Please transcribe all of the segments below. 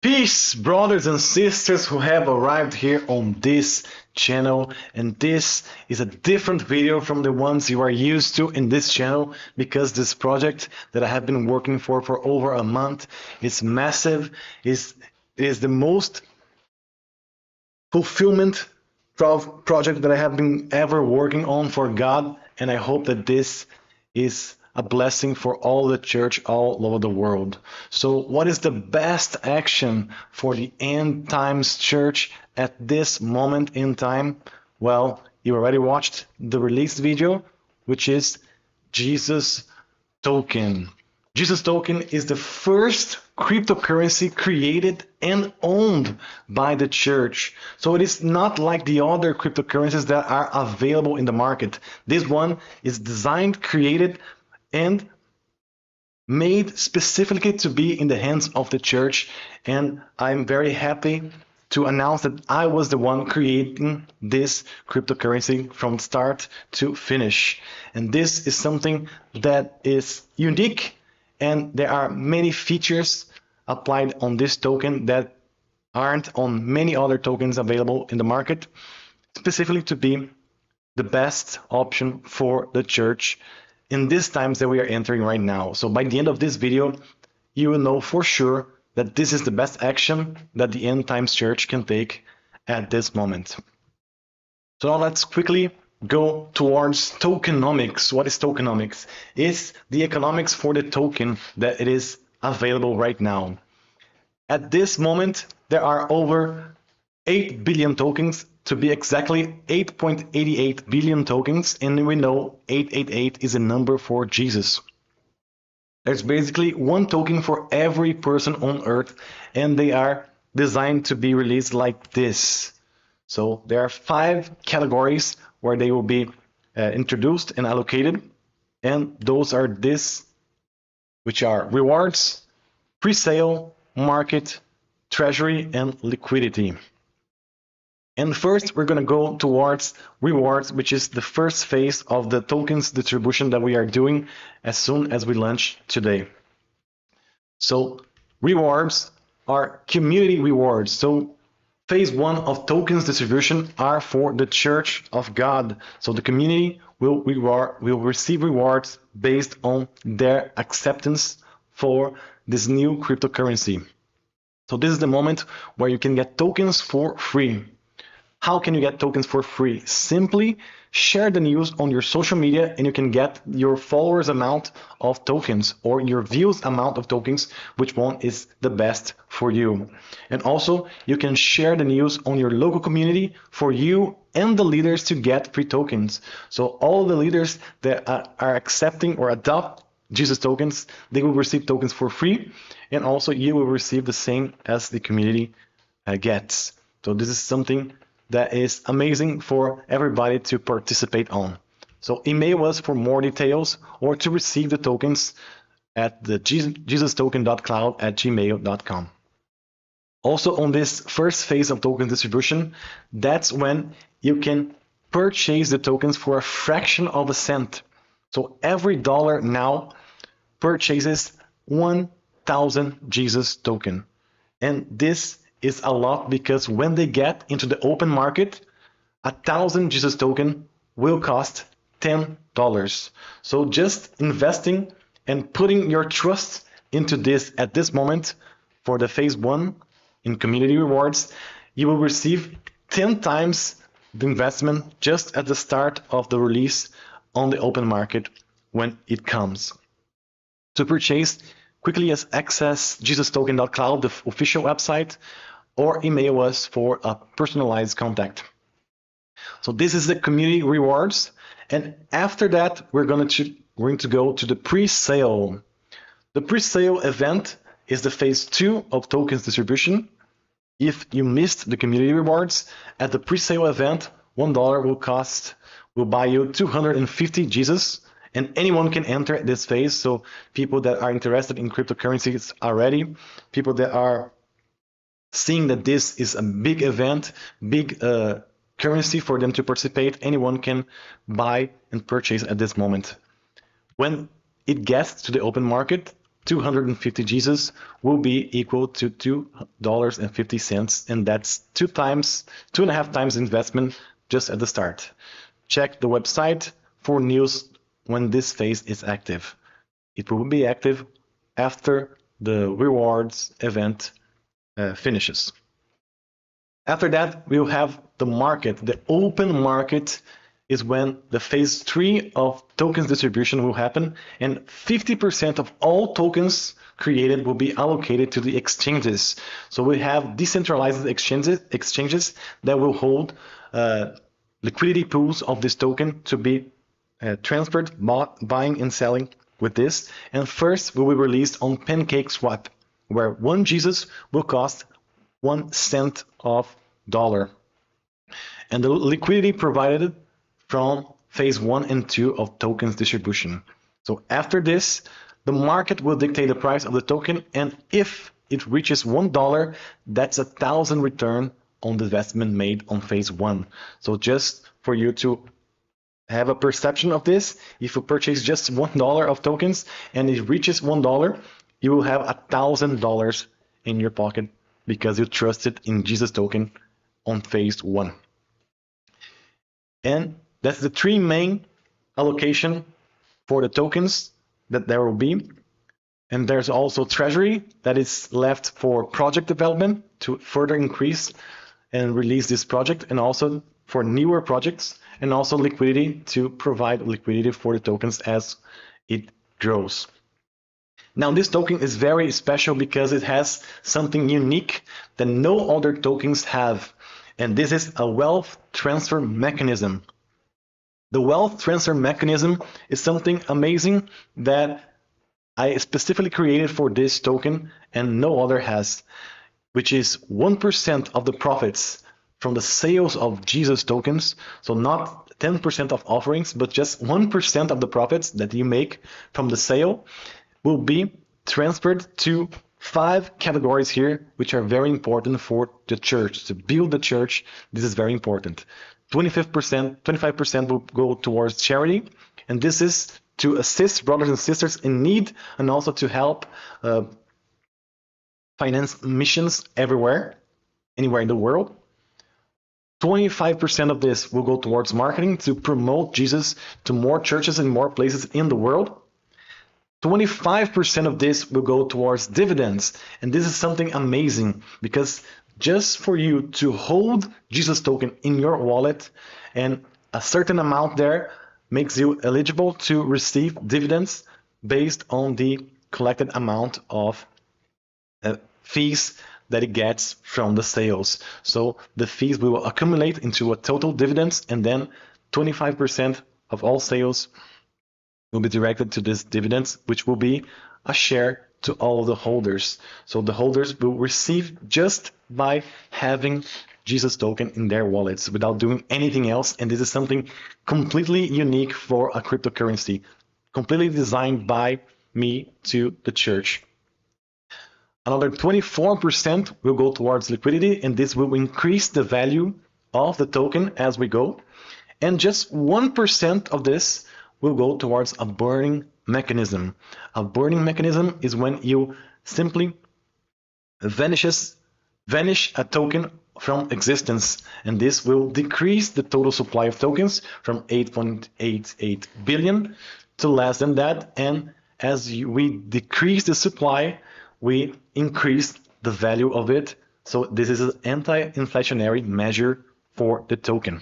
Peace, brothers and sisters who have arrived here on this channel, and this is a different video from the ones you are used to in this channel because this project that I have been working for over a month is massive. It is the most fulfillment project that I have been ever working on for God, and I hope that this is a blessing for all the church all over the world. So what is the best action for the end times church at this moment in time? Well, you already watched the released video, which is Jesus Token. Jesus Token is the first cryptocurrency created and owned by the church. So it is not like the other cryptocurrencies that are available in the market. This one is designed, created, and made specifically to be in the hands of the church. And I'm very happy to announce that I was the one creating this cryptocurrency from start to finish. And this is something that is unique, and there are many features applied on this token that aren't on many other tokens available in the market, specifically to be the best option for the church in these times that we are entering right now. So by the end of this video, you will know for sure that this is the best action that the end times church can take at this moment. So now let's quickly go towards tokenomics. What is tokenomics? It's the economics for the token that it is available right now. At this moment, there are over 8 billion tokens, to be exactly 8.88 billion tokens, and we know 888 is a number for Jesus. There's basically one token for every person on earth, and they are designed to be released like this. So there are 5 categories where they will be introduced and allocated, and those are this, which are rewards, pre-sale, market, treasury, and liquidity. And first, we're going to go towards rewards, which is the first phase of the tokens distribution that we are doing as soon as we launch today. So rewards are community rewards. So phase 1 of tokens distribution are for the Church of God. So the community will receive rewards based on their acceptance for this new cryptocurrency. So this is the moment where you can get tokens for free. How can you get tokens for free? Simply share the news on your social media and you can get your followers amount of tokens or your views amount of tokens, which one is the best for you. And also you can share the news on your local community for you and the leaders to get free tokens. So all the leaders that are accepting or adopt Jesus tokens, they will receive tokens for free, and also you will receive the same as the community gets. So this is something that is amazing for everybody to participate on. So email us for more details or to receive the tokens at the jesustoken.cloud@gmail.com. Also on this first phase of token distribution, that's when you can purchase the tokens for a fraction of a cent. So every dollar now purchases 1,000 Jesus token. And this is a lot because when they get into the open market, 1,000 Jesus token will cost $10. So just investing and putting your trust into this at this moment for the phase 1 in community rewards, you will receive 10 times the investment just at the start of the release on the open market when it comes. To purchase, quickly access jesustoken.cloud, the official website, or email us for a personalized contact. So this is the community rewards, and after that we're going to go to the pre-sale. The pre-sale event is the phase 2 of tokens distribution. If you missed the community rewards, at the pre-sale event, $1 will buy you 250 Jesus, and anyone can enter this phase. So people that are interested in cryptocurrencies already, people that are seeing that this is a big event, big currency for them to participate, anyone can buy and purchase at this moment. When it gets to the open market, 250 Jesus will be equal to $2.50, and that's 2.5 times investment just at the start. Check the website for news when this phase is active. It will be active after the rewards event finishes. After that, we'll have the market. The open market is when the phase 3 of tokens distribution will happen, and 50% of all tokens created will be allocated to the exchanges. So we have decentralized exchanges that will hold liquidity pools of this token to be transferred, buying and selling with this. And first will be released on PancakeSwap, where 1 Jesus will cost 1 cent of dollar. And the liquidity provided from phase 1 and 2 of tokens distribution. So after this, the market will dictate the price of the token, and if it reaches $1, that's 1,000 return on the investment made on phase 1. So just for you to have a perception of this, if you purchase just $1 of tokens and it reaches $1, you will have $1,000 in your pocket because you trusted in Jesus token on phase 1. And that's the 3 main allocation for the tokens that there will be. And there's also treasury that is left for project development to further increase and release this project, and also for newer projects, and also liquidity to provide liquidity for the tokens as it grows. Now, this token is very special because it has something unique that no other tokens have, and this is a wealth transfer mechanism. The wealth transfer mechanism is something amazing that I specifically created for this token and no other has, which is 1% of the profits from the sales of Jesus tokens. So not 10% of offerings, but just 1% of the profits that you make from the sale will be transferred to 5 categories here, which are very important for the church. To build the church, this is very important. 25% will go towards charity, and this is to assist brothers and sisters in need, and also to help finance missions anywhere in the world. 25% of this will go towards marketing to promote Jesus to more churches and more places in the world. 25% of this will go towards dividends, and this is something amazing because just for you to hold Jesus token in your wallet, and a certain amount there makes you eligible to receive dividends based on the collected amount of fees that it gets from the sales. So the fees will accumulate into a total dividends, and then 25% of all sales will be directed to this dividends, which will be a share to all the holders. So the holders will receive just by having Jesus token in their wallets without doing anything else. And this is something completely unique for a cryptocurrency, completely designed by me to the church. Another 24% will go towards liquidity, and this will increase the value of the token as we go. And just 1% of this will go towards a burning mechanism. A burning mechanism is when you simply vanish a token from existence, and this will decrease the total supply of tokens from 8.88 billion to less than that. And as we decrease the supply, we increase the value of it. So this is an anti-inflationary measure for the token.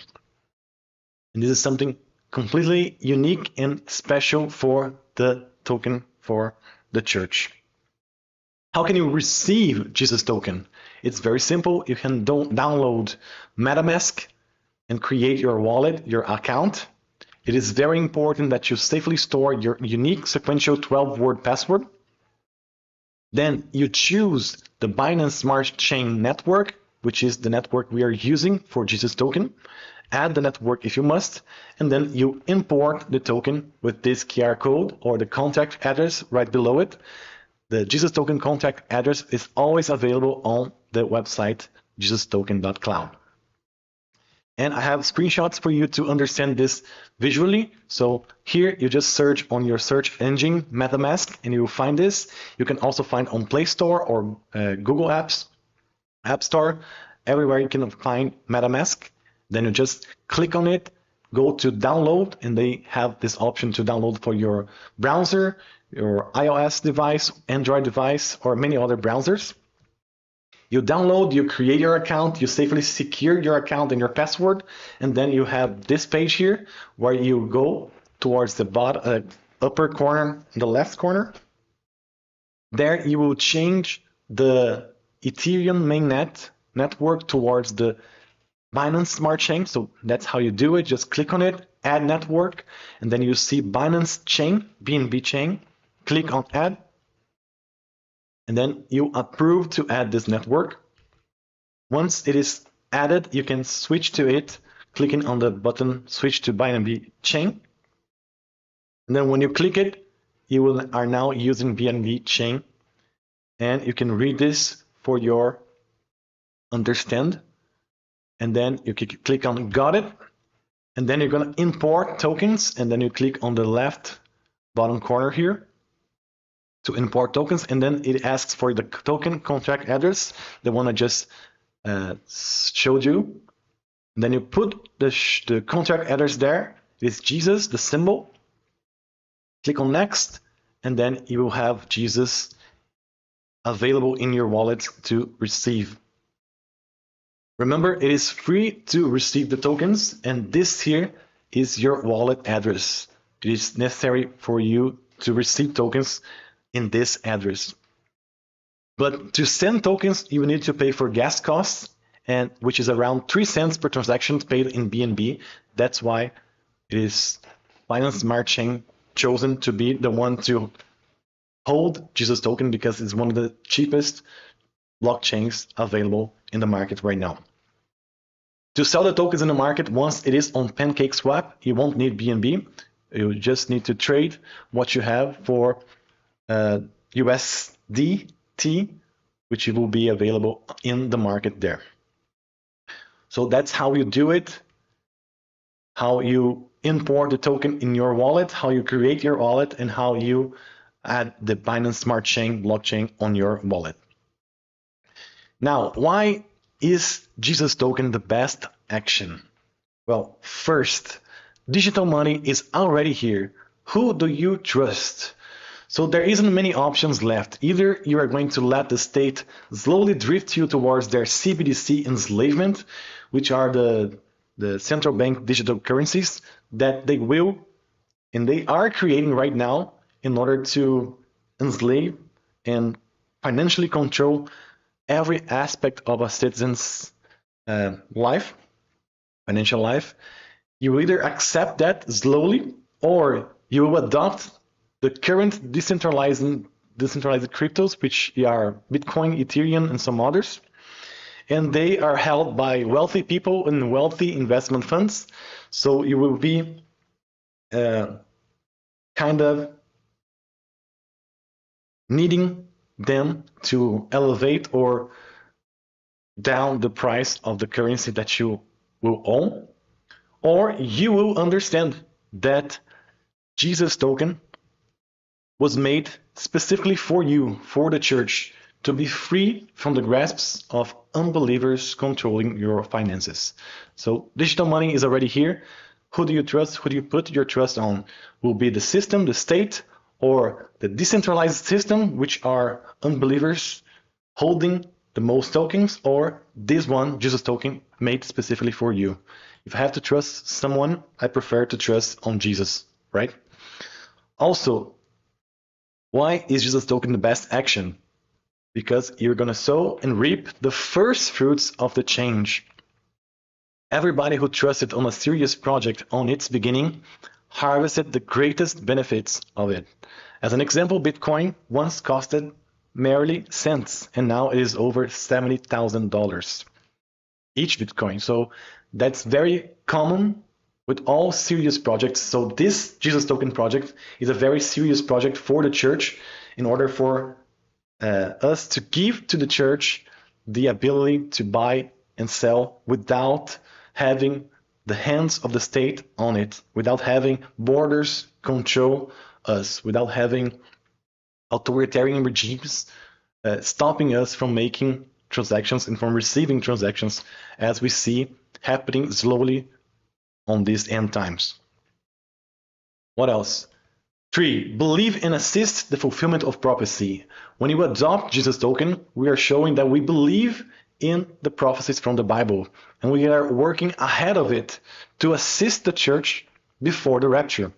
And this is something completely unique and special for the token for the church. How can you receive Jesus token? It's very simple. You can download MetaMask and create your wallet, your account. It is very important that you safely store your unique sequential 12-word password. Then you choose the Binance Smart Chain network, which is the network we are using for Jesus token. Add the network if you must, and then you import the token with this QR code or the contact address right below it. The Jesus token contact address is always available on the website jesustoken.cloud. And I have screenshots for you to understand this visually. So here you just search on your search engine MetaMask and you will find this. You can also find on Play Store or Google Apps, App Store, everywhere you can find MetaMask. Then you just click on it, go to download, and they have this option to download for your browser, your iOS device, Android device, or many other browsers. You download, you create your account, you safely secure your account and your password, and then you have this page here where you go towards the bottom, upper corner, the left corner. There you will change the Ethereum mainnet network towards the Binance Smart Chain. So that's how you do it. Just click on it, add network, and then you see Binance Chain, BNB Chain. Click on add. And then you approve to add this network. Once it is added, you can switch to it, clicking on the button switch to BNB chain. And then when you click it, you are now using BNB chain. And you can read this for your understand. And then you click on got it. And then you're going to import tokens. And then you click on the left bottom corner here to import tokens, and then it asks for the token contract address, the one I just showed you. And then you put the contract address there. It's Jesus, the symbol. Click on next, and then you will have Jesus available in your wallet to receive. Remember, it is free to receive the tokens, and this here is your wallet address. It is necessary for you to receive tokens in this address. But to send tokens, you need to pay for gas costs, and which is around 3 cents per transaction paid in BNB. That's why it is Binance Smart Chain chosen to be the one to hold Jesus token, because it's one of the cheapest blockchains available in the market right now. To sell the tokens in the market, once it is on PancakeSwap, you won't need BNB. You just need to trade what you have for USDT, which will be available in the market there. So that's how you do it, how you import the token in your wallet, how you create your wallet, and how you add the Binance Smart Chain blockchain on your wallet. Now, why is Jesus token the best action? Well, first, digital money is already here. Who do you trust? So there isn't many options left. Either you are going to let the state slowly drift you towards their CBDC enslavement, which are the central bank digital currencies that they will, and they are creating right now in order to enslave and financially control every aspect of a citizen's life, financial life. You will either accept that slowly, or you will adopt the current decentralized cryptos, which are Bitcoin, Ethereum, and some others. And they are held by wealthy people and wealthy investment funds. So you will be kind of needing them to elevate or down the price of the currency that you will own. Or you will understand that Jesus token was made specifically for you, for the church, to be free from the grasps of unbelievers controlling your finances. So digital money is already here. Who do you trust? Who do you put your trust on? Will be the system, the state, or the decentralized system, which are unbelievers holding the most tokens, or this one, Jesus token, made specifically for you. If I have to trust someone, I prefer to trust on Jesus, right? Also, why is Jesus token the best action? Because you're going to sow and reap the first fruits of the change. Everybody who trusted on a serious project on its beginning harvested the greatest benefits of it. As an example, Bitcoin once costed merely cents, and now it is over $70,000 each Bitcoin. So that's very common with all serious projects. So this Jesus token project is a very serious project for the church in order for us to give to the church the ability to buy and sell without having the hands of the state on it, without having borders control us, without having authoritarian regimes stopping us from making transactions and from receiving transactions, as we see happening slowly on these end times. What else? 3, believe and assist the fulfillment of prophecy. When you adopt Jesus token, we are showing that we believe in the prophecies from the Bible, and we are working ahead of it to assist the church before the rapture.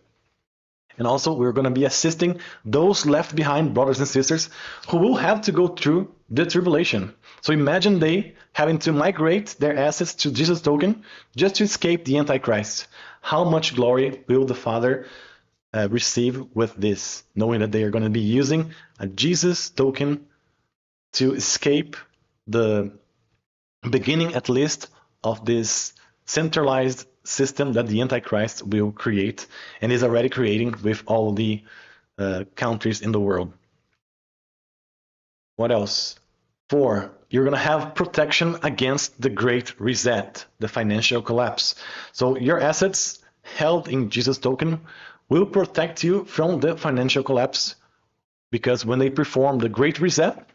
And also, we're going to be assisting those left behind, brothers and sisters, who will have to go through the tribulation. So imagine they having to migrate their assets to Jesus token just to escape the Antichrist. How much glory will the Father receive with this, knowing that they are going to be using a Jesus token to escape the beginning, at least, of this centralized system that the Antichrist will create and is already creating with all the countries in the world. What else? 4, you're going to have protection against the Great Reset, the financial collapse. So your assets held in Jesus token will protect you from the financial collapse, because when they perform the Great Reset,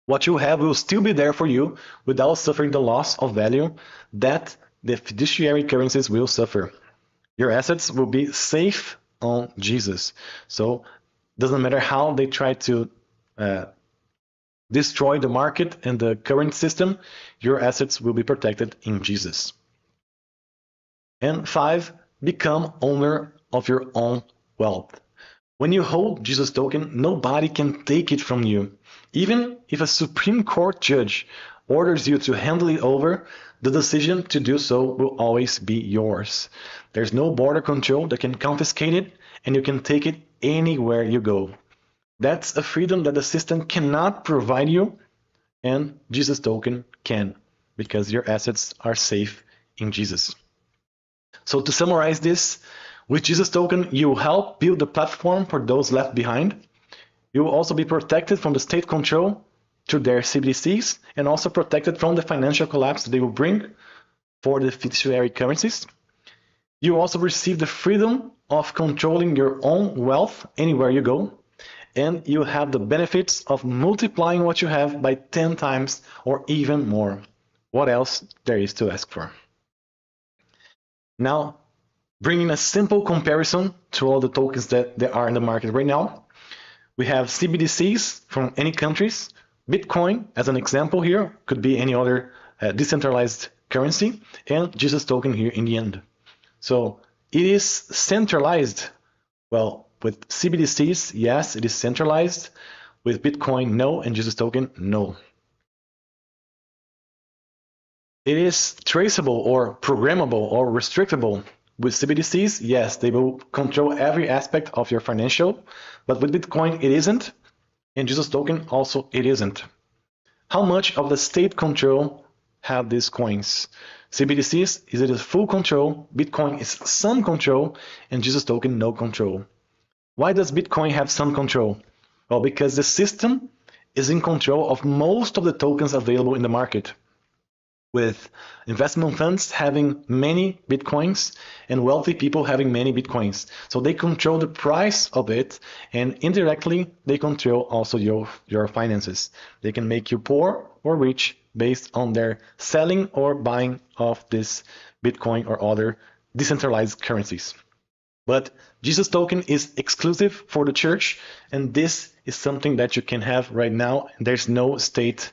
what you have will still be there for you without suffering the loss of value that the fiduciary currencies will suffer. Your assets will be safe on Jesus. So it doesn't matter how they try to destroy the market and the current system, your assets will be protected in Jesus. And 5, become owner of your own wealth. When you hold Jesus token, nobody can take it from you. Even if a Supreme Court judge orders you to handle it over, the decision to do so will always be yours. There's no border control that can confiscate it, and you can take it anywhere you go. That's a freedom that the system cannot provide you, and Jesus token can, because your assets are safe in Jesus. So to summarize this, with Jesus token, you will help build the platform for those left behind. You will also be protected from the state control through their CBDCs, and also protected from the financial collapse that they will bring for the fiduciary currencies. You also receive the freedom of controlling your own wealth anywhere you go, and you have the benefits of multiplying what you have by 10 times or even more. What else there is to ask for? Now, bringing a simple comparison to all the tokens that there are in the market right now, we have CBDCs from any countries. Bitcoin, as an example here, could be any other decentralized currency, and Jesus token here in the end. So it is centralized. Well, with CBDCs, yes, it is centralized. With Bitcoin, no, and Jesus token, no. It is traceable or programmable or restrictable. With CBDCs, yes, they will control every aspect of your financial, but with Bitcoin, it isn't, and Jesus token also it isn't. How much of the state control have these coins? CBDCs, is it a full control? Bitcoin is some control, and Jesus token no control. Why does Bitcoin have some control? Well, because the system is in control of most of the tokens available in the market, with investment funds having many Bitcoins and wealthy people having many Bitcoins. So they control the price of it, and indirectly they control also your finances. They can make you poor or rich based on their selling or buying of this Bitcoin or other decentralized currencies. But Jesus token is exclusive for the church, and this is something that you can have right now. There's no state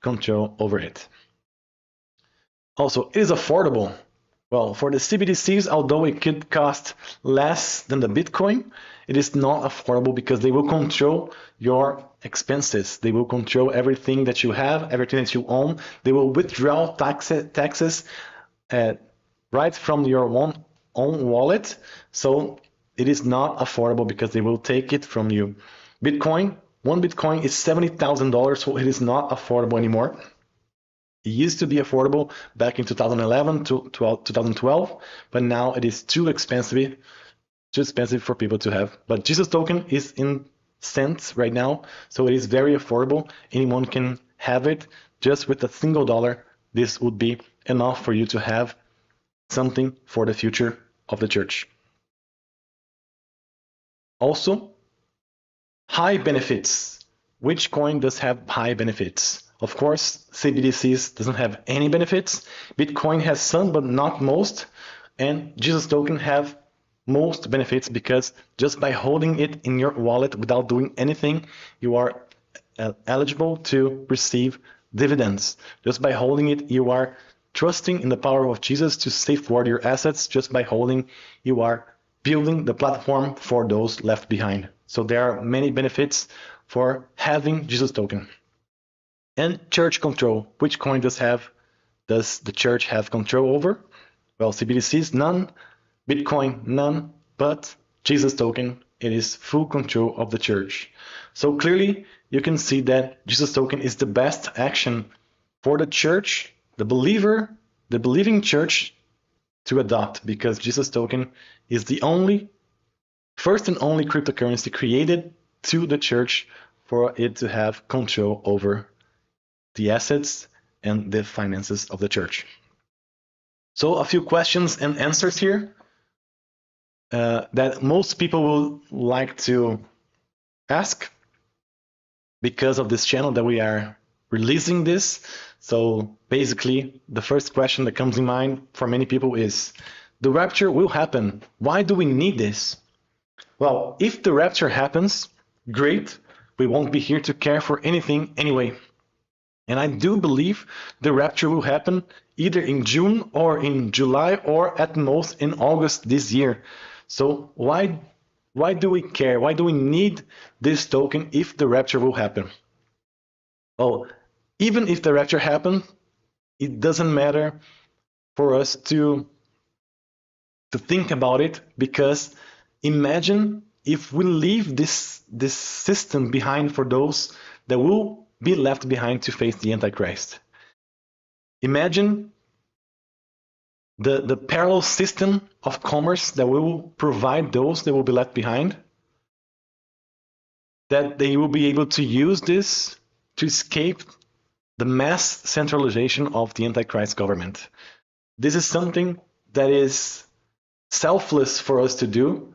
control over it. Also, it is affordable. Well, for the CBDCs, although it could cost less than the Bitcoin, it is not affordable because they will control your expenses. They will control everything that you have, everything that you own. They will withdraw taxes right from your own wallet. So it is not affordable because they will take it from you. Bitcoin, one Bitcoin is $70,000, so it is not affordable anymore. It used to be affordable back in 2011 to 2012, but now it is too expensive for people to have. But Jesus token is in cents right now, so it is very affordable. Anyone can have it just with a single dollar. This would be enough for you to have something for the future of the church. Also, high benefits. Which coin does have high benefits? Of course, CBDCs doesn't have any benefits. Bitcoin has some, but not most. And Jesus token have most benefits because just by holding it in your wallet without doing anything, you are eligible to receive dividends. Just by holding it, you are trusting in the power of Jesus to safeguard your assets. Just by holding, you are building the platform for those left behind. So there are many benefits for having Jesus token. And church control. Which coin does the church have control over? Well, CBDCs, none. Bitcoin, none. But Jesus token, it is full control of the church. So clearly, you can see that Jesus token is the best action for the church, the believer, the believing church to adopt, because Jesus token is the first and only cryptocurrency created to the church for it to have control over the assets and the finances of the church. So a few questions and answers here that most people will like to ask because of this channel that we are releasing this. So basically, the first question that comes in mind for many people is, the rapture will happen. Why do we need this? Well, if the rapture happens, great. We won't be here to care for anything anyway. And I do believe the rapture will happen either in June or in July or at most in August this year. So why do we care? Why do we need this token if the rapture will happen? Oh, even if the rapture happens, it doesn't matter for us to think about it, because imagine if we leave this system behind for those that will be left behind to face the Antichrist. Imagine the parallel system of commerce that will provide those that will be left behind, that they will be able to use this to escape the mass centralization of the Antichrist government. This is something that is selfless for us to do,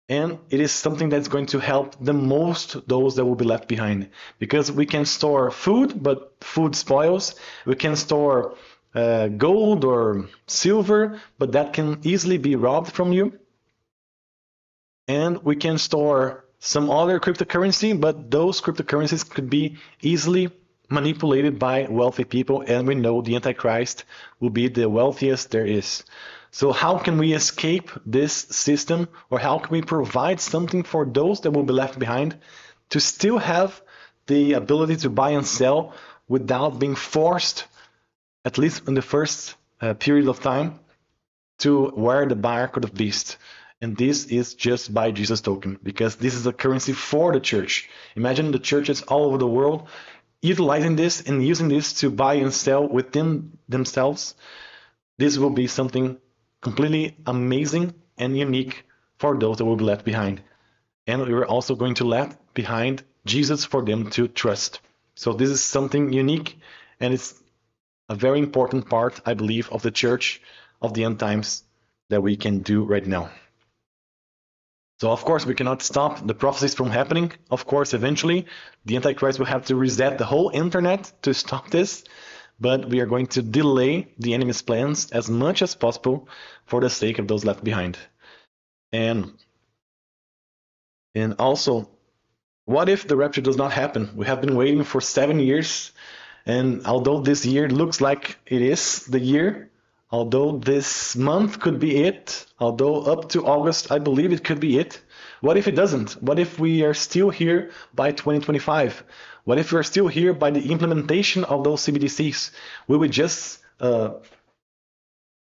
and it is something that's going to help the most those that will be left behind, because we can store food, but food spoils. We can store gold or silver, but that can easily be robbed from you. And we can store some other cryptocurrency, but those cryptocurrencies could be easily manipulated by wealthy people, and we know the Antichrist will be the wealthiest there is. So how can we escape this system, or how can we provide something for those that will be left behind to still have the ability to buy and sell without being forced, at least in the first period of time, to wear the mark of the beast? And this is just by Jesus token, because this is a currency for the church. Imagine the churches all over the world utilizing this and using this to buy and sell within themselves. This will be something completely amazing and unique for those that will be left behind. And we are also going to left behind Jesus for them to trust. So this is something unique, and it's a very important part, I believe, of the church of the end times that we can do right now. So of course we cannot stop the prophecies from happening. Of course, eventually the Antichrist will have to reset the whole internet to stop this, but we are going to delay the enemy's plans as much as possible for the sake of those left behind. And also, what if the rapture does not happen? We have been waiting for 7 years, and although this year looks like it is the year, although this month could be it, although up to August I believe it could be it, what if it doesn't? What if we are still here by 2025? What if we're still here by the implementation of those CBDCs? Will we just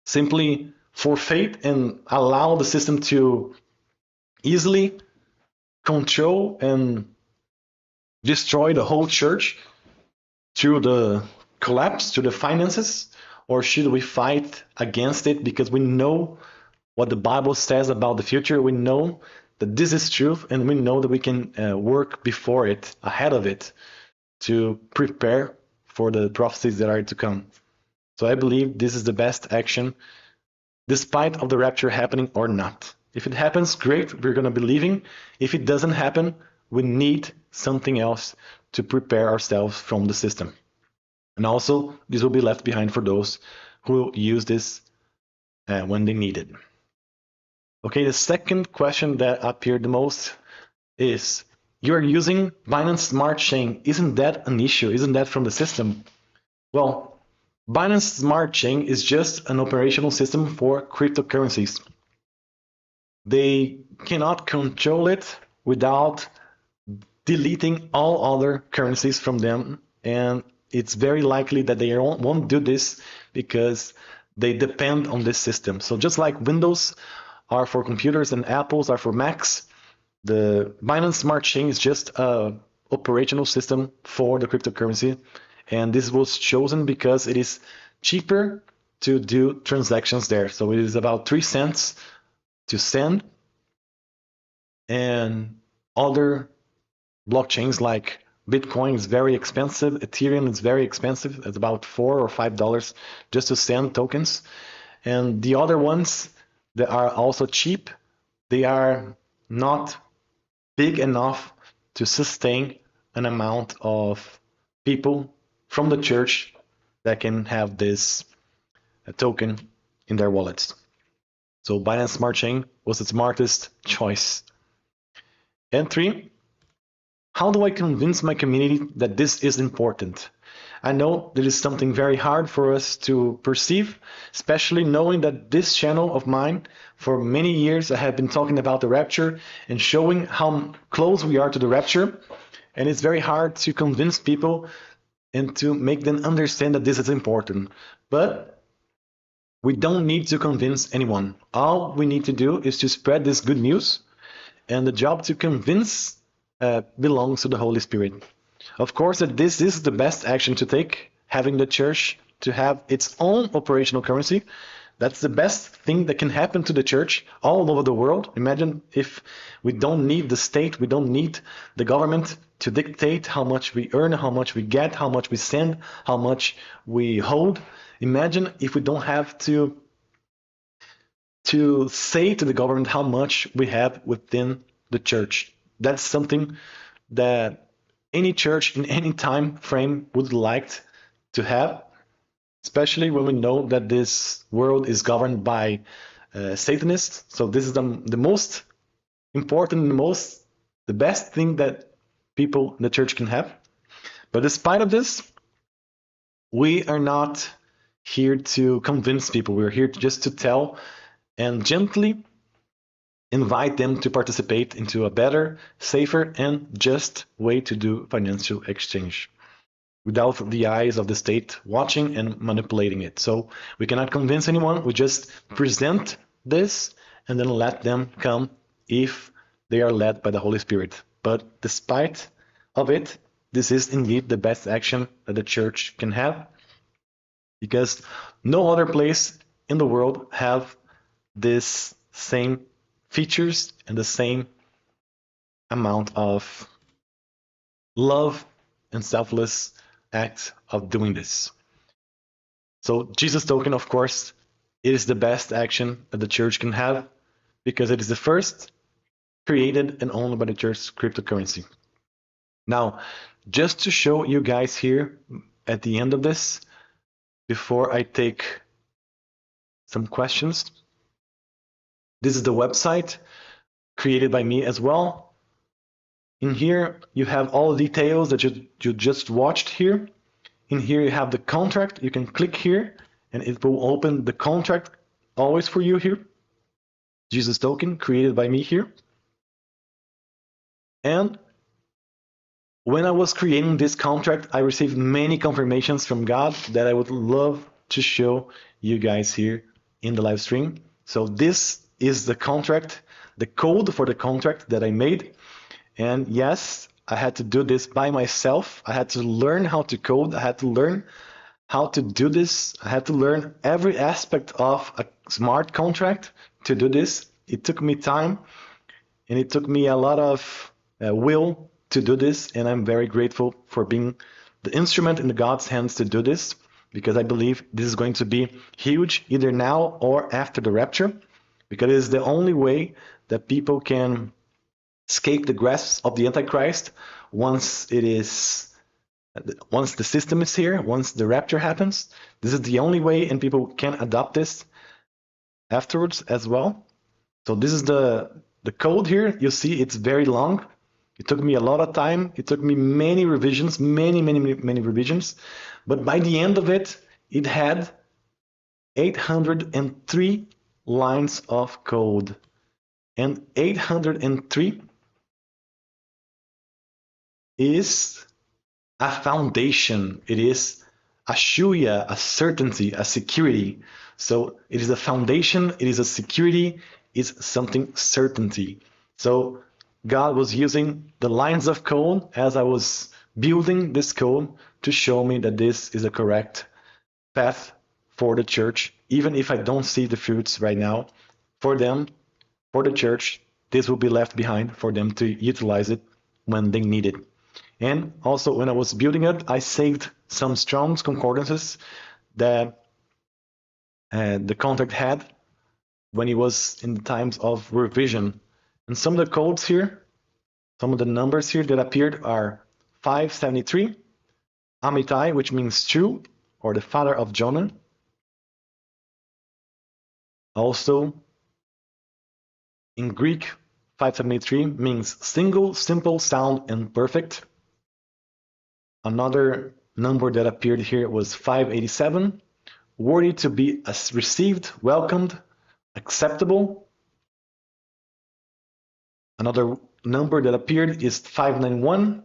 simply forfeit and allow the system to easily control and destroy the whole church through the collapse, to the finances? Or should we fight against it because we know what the Bible says about the future? We know that this is truth, and we know that we can work before it, ahead of it, to prepare for the prophecies that are to come. So I believe this is the best action despite of the rapture happening or not. If it happens, great, we're going to be leaving. If it doesn't happen, we need something else to prepare ourselves from the system. And also, this will be left behind for those who use this when they need it. Okay, the second question that appeared the most is, you're using Binance Smart Chain. Isn't that an issue? Isn't that from the system? Well, Binance Smart Chain is just an operational system for cryptocurrencies. They cannot control it without deleting all other currencies from them, and it's very likely that they won't do this because they depend on this system. So just like Windows are for computers and Apples are for Macs, the Binance Smart Chain is just an operational system for the cryptocurrency, and this was chosen because it is cheaper to do transactions there. So it is about 3 cents to send, and other blockchains like Bitcoin is very expensive, Ethereum is very expensive, it's about $4 or $5 just to send tokens. And the other ones that are also cheap, they are not big enough to sustain an amount of people from the church that can have this token in their wallets. So Binance Smart Chain was the smartest choice. And 3, how do I convince my community that this is important? I know that is something very hard for us to perceive, especially knowing that this channel of mine, for many years, I have been talking about the rapture and showing how close we are to the rapture. And it's very hard to convince people and to make them understand that this is important. But we don't need to convince anyone. All we need to do is to spread this good news, and the job to convince belongs to the Holy Spirit. Of course, that this is the best action to take, having the church to have its own operational currency. That's the best thing that can happen to the church all over the world. Imagine if we don't need the state, we don't need the government to dictate how much we earn, how much we get, how much we send, how much we hold. Imagine if we don't have to say to the government how much we have within the church. That's something that any church in any time frame would like to have, especially when we know that this world is governed by Satanists. So this is the most important, the best thing that people in the church can have. But despite of this, we are not here to convince people. We're here just to tell and gently invite them to participate into a better, safer, and just way to do financial exchange without the eyes of the state watching and manipulating it. So we cannot convince anyone. We just present this and then let them come if they are led by the Holy Spirit. But despite of it, this is indeed the best action that the church can have, because no other place in the world have this same features and the same amount of love and selfless act of doing this. So Jesus token, of course, it is the best action that the church can have, because it is the first created and owned by the church cryptocurrency. Now, just to show you guys here at the end of this, before I take some questions, this is the website created by me as well. In here, you have all the details that you just watched here. In here, you have the contract. You can click here, and it will open the contract always for you here. Jesus token created by me here. And when I was creating this contract, I received many confirmations from God that I would love to show you guys here in the live stream. So this is the contract, the code for the contract that I made. And yes, I had to do this by myself. I had to learn how to code. I had to learn how to do this. I had to learn every aspect of a smart contract to do this. It took me time, and it took me a lot of will to do this. And I'm very grateful for being the instrument in God's hands to do this. because I believe this is going to be huge either now or after the rapture, because it is the only way that people can escape the grasp of the Antichrist once the system is here, once the rapture happens. This is the only way, and people can adopt this afterwards as well. So this is the code here. You see it's very long. It took me a lot of time. It took me many revisions, many revisions. But by the end of it, it had 803 lines of code. And 803 is a foundation. It is a shuya, a certainty, a security. So it is a foundation, it is a security, it's something certainty. So God was using the lines of code as I was building this code to show me that this is a correct path for the church, even if I don't see the fruits right now. For them, for the church, this will be left behind for them to utilize it when they need it. And also, when I was building it, I saved some Strong's concordances that the contact had when he was in the times of revision. And some of the codes here, some of the numbers here that appeared are 573, Amitai, which means true, or the father of Jonah. Also, in Greek, 573 means single, simple, sound, and perfect. Another number that appeared here was 587, worthy to be received, welcomed, acceptable. Another number that appeared is 591,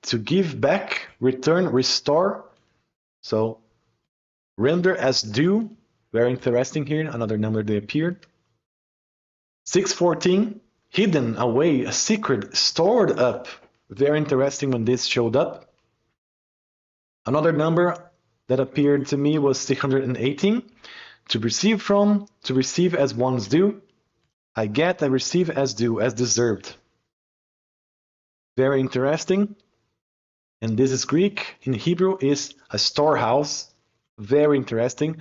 to give back, return, restore. So render as due, very interesting here, another number that appeared. 614, hidden away, a secret, stored up. Very interesting when this showed up. Another number that appeared to me was 618, to receive from, to receive as one's due. I get, I receive as due, as deserved. Very interesting. And this is Greek. In Hebrew is a storehouse. Very interesting.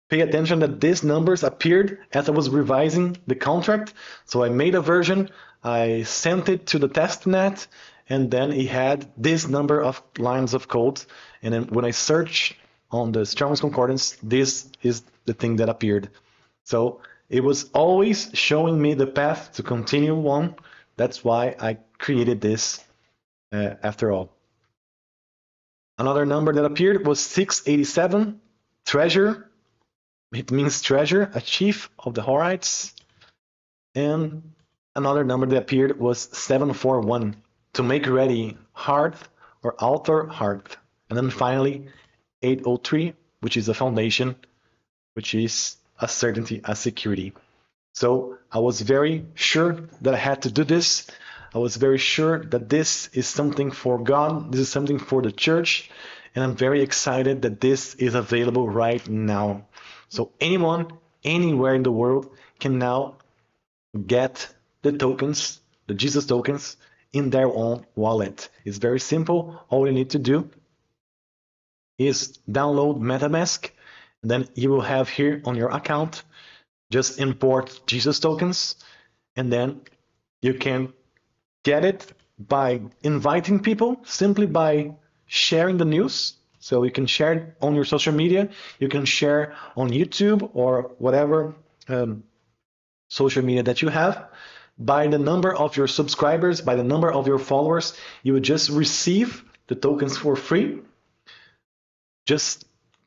Pay attention that these numbers appeared as I was revising the contract. So I made a version, I sent it to the testnet, and then it had this number of lines of code. And then when I search on the Strong's Concordance, this is the thing that appeared. So it was always showing me the path to continue on. That's why I created this after all. Another number that appeared was 687, treasure. It means treasure, a chief of the Horites. And another number that appeared was 741, to make ready, hearth or altar hearth. And then finally, 803, which is a foundation, which is a certainty, a security. So I was very sure that I had to do this. I was very sure that this is something for God, this is something for the church, and I'm very excited that this is available right now. So anyone, anywhere in the world can now get the tokens, the Jesus tokens, in their own wallet. It's very simple. All you need to do is download MetaMask, and then you will have here on your account, just import Jesus tokens, and then you can get it by inviting people, simply by sharing the news. So you can share it on your social media, you can share on YouTube or whatever social media that you have. By the number of your subscribers, by the number of your followers, you would just receive the tokens for free. Just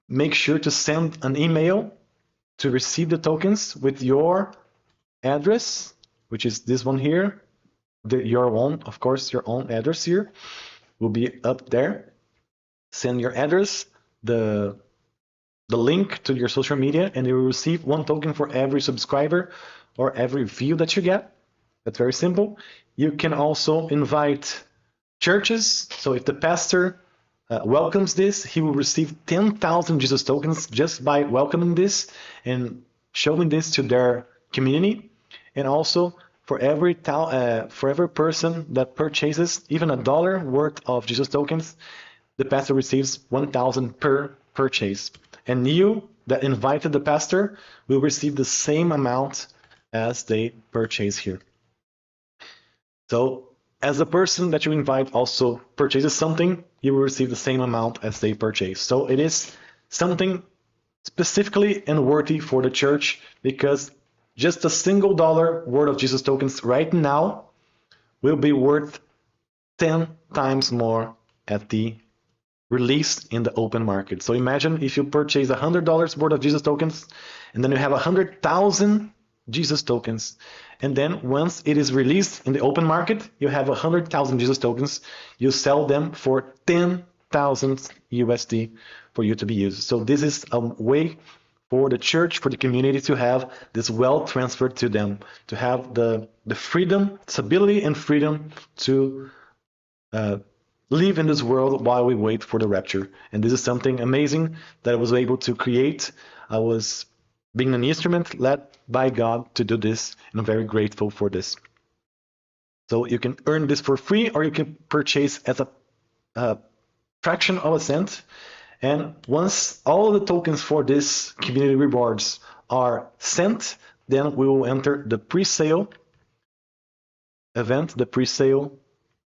make sure to send an email to receive the tokens with your address, which is this one here. Your own, of course, your own address here will be up there. Send your address, the link to your social media, and you will receive one token for every subscriber or every view that you get. That's very simple. You can also invite churches. So if the pastor welcomes this, he will receive 10,000 Jesus tokens just by welcoming this and showing this to their community. And also for every person that purchases even $1 worth of Jesus tokens, the pastor receives 1,000 per purchase. And you that invited the pastor will receive the same amount as they purchase here. So as the person that you invite also purchases something, you will receive the same amount as they purchase. So it is something specifically and worthy for the church, because just a single dollar Word of Jesus tokens right now will be worth 10 times more at the release in the open market. So imagine if you purchase $100 worth of Jesus tokens, and then you have 100,000 Jesus tokens. And then once it is released in the open market, you have 100,000 Jesus tokens. You sell them for 10,000 USD for you to be used. So this is a way for the church, for the community to have this wealth transferred to them, to have the freedom, stability and freedom to live in this world while we wait for the rapture. And this is something amazing that I was able to create. I was being an instrument led by God to do this, and I'm very grateful for this. So you can earn this for free, or you can purchase as a fraction of a cent. And once all the tokens for this community rewards are sent, then we will enter the pre-sale event. The pre-sale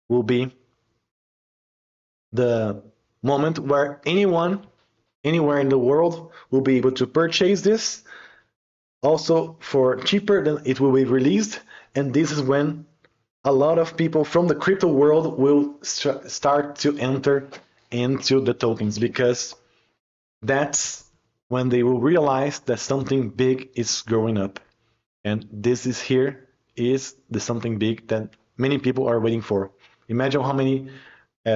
will be the moment where anyone, anywhere in the world, will be able to purchase this. Also for cheaper than it will be released. And this is when a lot of people from the crypto world will start to enter into the tokens, because that's when they will realize that something big is growing up. And this is here is the something big that many people are waiting for. Imagine how many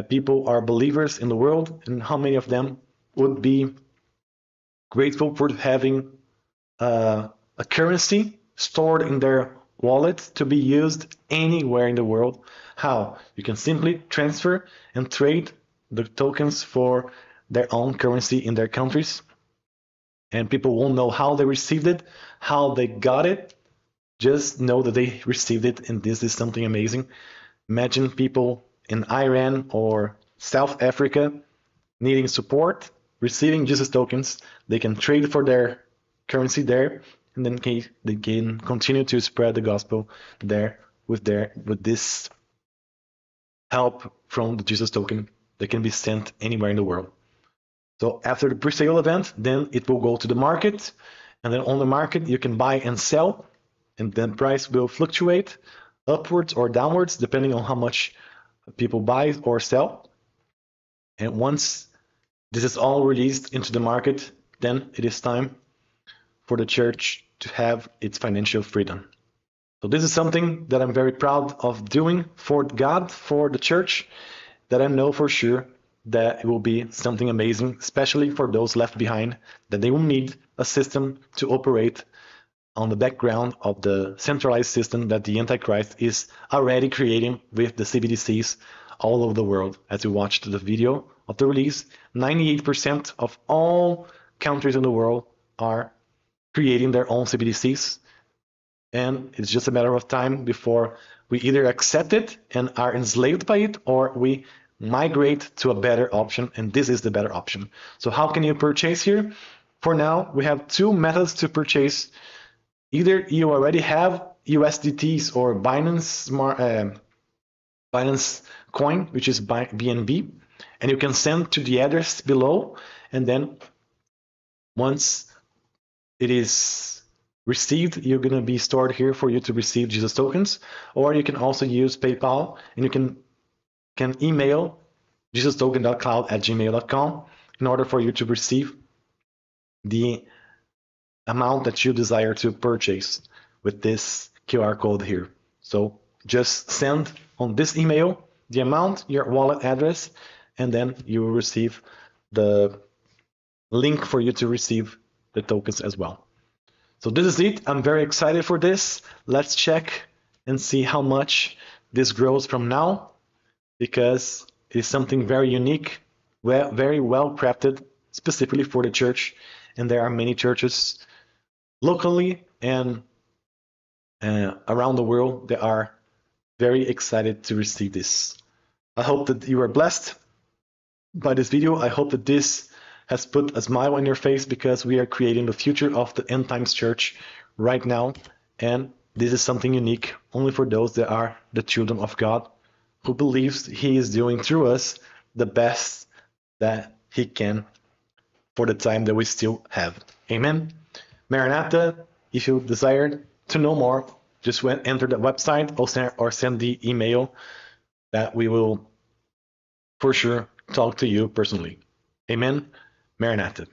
people are believers in the world, and how many of them would be grateful for having a currency stored in their wallet to be used anywhere in the world. How? You can simply transfer and trade the tokens for their own currency in their countries, and people won't know how they received it, how they got it. Just know that they received it, and this is something amazing. Imagine people in Iran or South Africa needing support, receiving Jesus tokens. They can trade for their currency there, and then they can continue to spread the gospel there with this help from the Jesus token that can be sent anywhere in the world. So after the pre-sale event, then it will go to the market, and then on the market you can buy and sell, and then price will fluctuate upwards or downwards depending on how much people buy or sell. And once this is all released into the market, then it is time for the church to have its financial freedom. So this is something that I'm very proud of doing for God, for the church, that I know for sure that it will be something amazing, especially for those left behind, that they will need a system to operate on the background of the centralized system that the Antichrist is already creating with the CBDCs all over the world. As you watched the video of the release, 98% of all countries in the world are creating their own CBDCs, and it's just a matter of time before we either accept it and are enslaved by it, or we migrate to a better option, and this is the better option. So how can you purchase here? For now, we have two methods to purchase. Either you already have USDTs or Binance Coin, which is BNB, and you can send to the address below, and then once it is received, you're going to be stored here for you to receive Jesus tokens. Or you can also use PayPal, and you can email jesustoken.cloud@gmail.com in order for you to receive the amount that you desire to purchase with this QR code here. So just send on this email the amount, your wallet address, and then you will receive the link for you to receive the tokens as well. So this is it. I'm very excited for this. Let's check and see how much this grows from now, because it is something very unique, very well crafted specifically for the church, and there are many churches locally and around the world that are very excited to receive this. I hope that you are blessed by this video. I hope that this has put a smile on your face, because we are creating the future of the End Times Church right now. And this is something unique only for those that are the children of God, who believes He is doing through us the best that He can for the time that we still have. Amen. Maranatha, if you desire to know more, just enter the website or send the email that we will for sure talk to you personally. Amen. Maranatha.